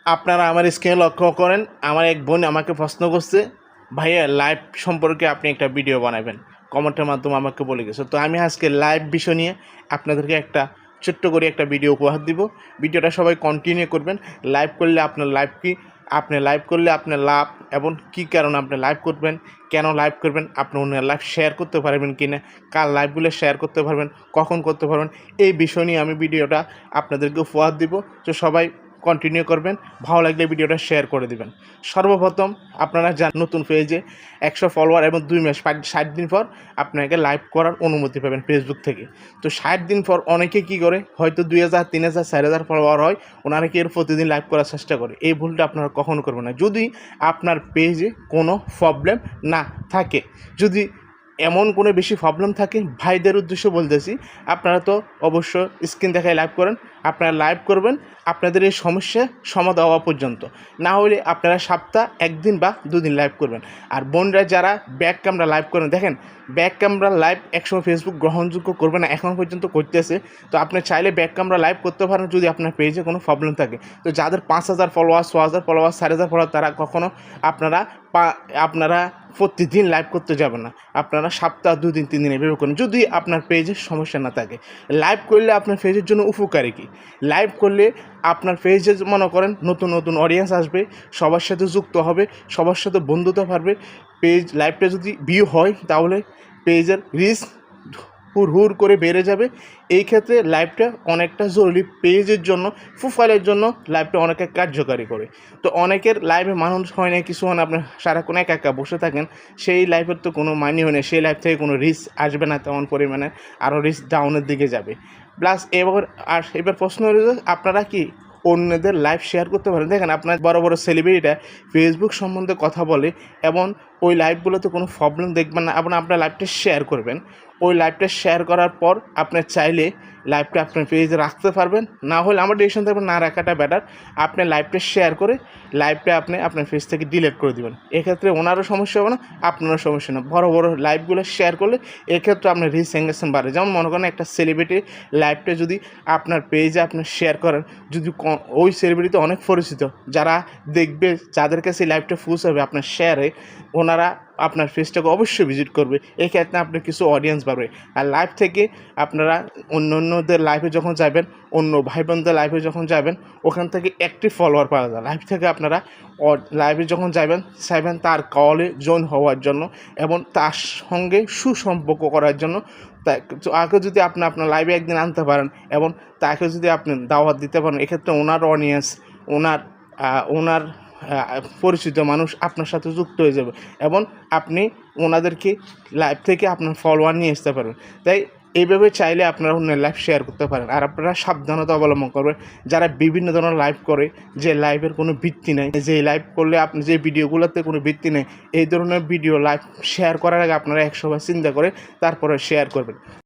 আপনারা আমার স্ক্রিনে লক্ষ্য করেন, আমার এক বোন আমাকে প্রশ্ন করছে, ভাইয়া লাইভ সম্পর্কে আপনি একটা ভিডিও বানাবেন, কমেন্টের মাধ্যমে আমাকে বলে গেছে। তো আমি আজকে লাইভ বিষয় নিয়ে আপনাদেরকে একটা ছোট্ট করে একটা ভিডিও উপহার দিব। ভিডিওটা সবাই কন্টিনিউ করবেন। লাইভ করলে আপনার লাইভ কি, আপনি লাইভ করলে আপনার লাভ এবং কী কারণে আপনি লাইভ করবেন, কেন লাইভ করবেন, আপনি অন্যের লাইভ শেয়ার করতে পারবেন কি না, কার লাইভগুলো শেয়ার করতে পারবেন, কখন করতে পারবেন, এই বিষয় নিয়ে আমি ভিডিওটা আপনাদেরকে উপহার দিব। তো সবাই কন্টিনিউ করবেন, ভালো লাগলে ভিডিওটা শেয়ার করে দিবেন। সর্বপ্রথম আপনারা যান নতুন পেজে 100 ফলোয়ার এবং 2 মাস 60 দিন পর আপনাকে লাইভ করার অনুমতি পাবেন ফেসবুক থেকে। তো 60 দিন পর অনেকে কী করে, হয়তো 2000 3000 4000 ফলোয়ার হয়, ওনারা কি এর প্রতিদিন লাইভ করার চেষ্টা করে। এই ভুলটা আপনারা কখনো করবেন না। যদি আপনার পেজে কোনো প্রবলেম না থাকে, যদি এমন কোনো বেশি প্রবলেম থাকে, ভাইদের উদ্দেশ্য বলতেছি, আপনারা তো অবশ্য স্ক্রিন দেখায় লাইভ করেন, আপনারা লাইভ করবেন আপনাদের এই সমস্যা সমাধান হওয়া পর্যন্ত। না হলে আপনারা সপ্তাহ 1 দিন বা 2 দিন লাইভ করবেন। আর বোনরা যারা ব্যাক ক্যামেরা লাইভ করেন, দেখেন ব্যাক ক্যামেরা লাইভ একসময় ফেসবুক গ্রহণযোগ্য করবে না, এখন পর্যন্ত করতেছে। তো আপনি চাইলে ব্যাক ক্যামেরা লাইভ করতে পারেন যদি আপনার পেজে কোনো প্রবলেম থাকে। তো যাদের 5000 ফলোয়ার, 6000 ফলোয়ার, 4000 ফলোয়ার, তারা কখনো আপনারা প্রতিদিন লাইভ করতে যাবেন না। আপনারা সপ্তাহ 2 দিন 3 দিন এভাবে করেন যদি আপনার পেজের সমস্যা না থাকে। লাইভ করলে আপনার পেজের জন্য উপকারী কি, লাইভ করলে আপনার পেজে মনে করেন নতুন নতুন অডিয়েন্স আসবে, সবার সাথে যুক্ত হবে, সবার সাথে বন্ধুত্ব পারবে। পেজ লাইভটা যদি ভিউ হয় তাহলে পেজের রিচ হুড় করে বেড়ে যাবে। এই ক্ষেত্রে লাইভটা অনেকটা জরুরি, পেজের জন্য, প্রোফাইলের জন্য লাইভটা অনেকে কার্যকারী করে। তো অনেকের লাইভে মানুষ হয় না, কিছু হয় না, আপনি সারাক্ষণ একা একা বসে থাকেন, সেই লাইভের তো কোনো মানি হয় না, সেই লাইভ থেকে কোনো রিচ আসবে না তেমন পরিমাণে, আরও রিচ ডাউনের দিকে যাবে। প্লাস এবার প্রশ্ন হলো, আপনারা কি অন্যদের লাইভ শেয়ার করতে পারেন? দেখেন আপনার বড় বড় সেলিব্রিটিটা ফেসবুক সম্বন্ধে কথা বলে এবং ওই লাইভগুলোতে কোনো প্রবলেম দেখবেন না এবং আপনার লাইভটা শেয়ার করবেন। ওই লাইভটা শেয়ার করার পর আপনার চাইলে লাইভটা আপনার পেজে রাখতে পারবেন, না হলে আমার ডিসিশন থাকবে না রাখাটা বেটার। আপনি লাইভটা শেয়ার করে লাইভটা আপনি আপনার পেজ থেকে ডিলিট করে দেবেন। এক্ষেত্রে ওনারও সমস্যা হবে না, আপনারও সমস্যা না। বড় বড় লাইভগুলো শেয়ার করলে এক্ষেত্রে আপনার রিচ এঙ্গেজমেন্ট বাড়ে। যেমন মনে করেন একটা সেলিব্রিটি লাইভটা যদি আপনার পেজে আপনি শেয়ার করেন, যদি ওই সেলিব্রিটি অনেক পরিচিত, যারা দেখবে, যাদের কাছে লাইভটা ফুস হবে আপনার শেয়ারে, ওনারা আপনার পেজটাকে অবশ্যই ভিজিট করবে। এক্ষেত্রে আপনার কিছু অডিয়েন্স বাড়বে। আর লাইভ থেকে আপনারা অন্যদের লাইভে যখন যাবেন, অন্য ভাই বোনদের লাইভে যখন যাবেন, ওখান থেকে অ্যাক্টিভ ফলোয়ার পাওয়া যায়। লাইভ থেকে আপনারা লাইভে যখন চাইবেন তার কলে জয়েন হওয়ার জন্য এবং তার সঙ্গে সুসম্পর্ক করার জন্য। তাকে যদি আপনি আপনার লাইভে একদিন আনতে পারেন এবং তাকে যদি আপনি দাওয়াত দিতে পারেন, এক্ষেত্রে ওনার অডিয়েন্স, ওনার পরিচিত মানুষ আপনার সাথে যুক্ত হয়ে যাবে এবং আপনি ওনাদেরকে লাইভ থেকে আপনার ফলোয়ার নিয়ে আসতে পারবেন। তাই এইভাবে চাইলে আপনারা অন্যের লাইভ শেয়ার করতে পারেন। আর আপনারা সাবধানতা অবলম্বন করবেন, যারা বিভিন্ন ধরনের লাইভ করে, যে লাইভের কোনো ভিত্তি নেই, যে লাইভ করলে আপনি যে ভিডিওগুলোতে কোনো ভিত্তি নেই, এই ধরনের ভিডিও লাইভ শেয়ার করার আগে আপনারা 100 বার চিন্তা করে তারপরে শেয়ার করবেন।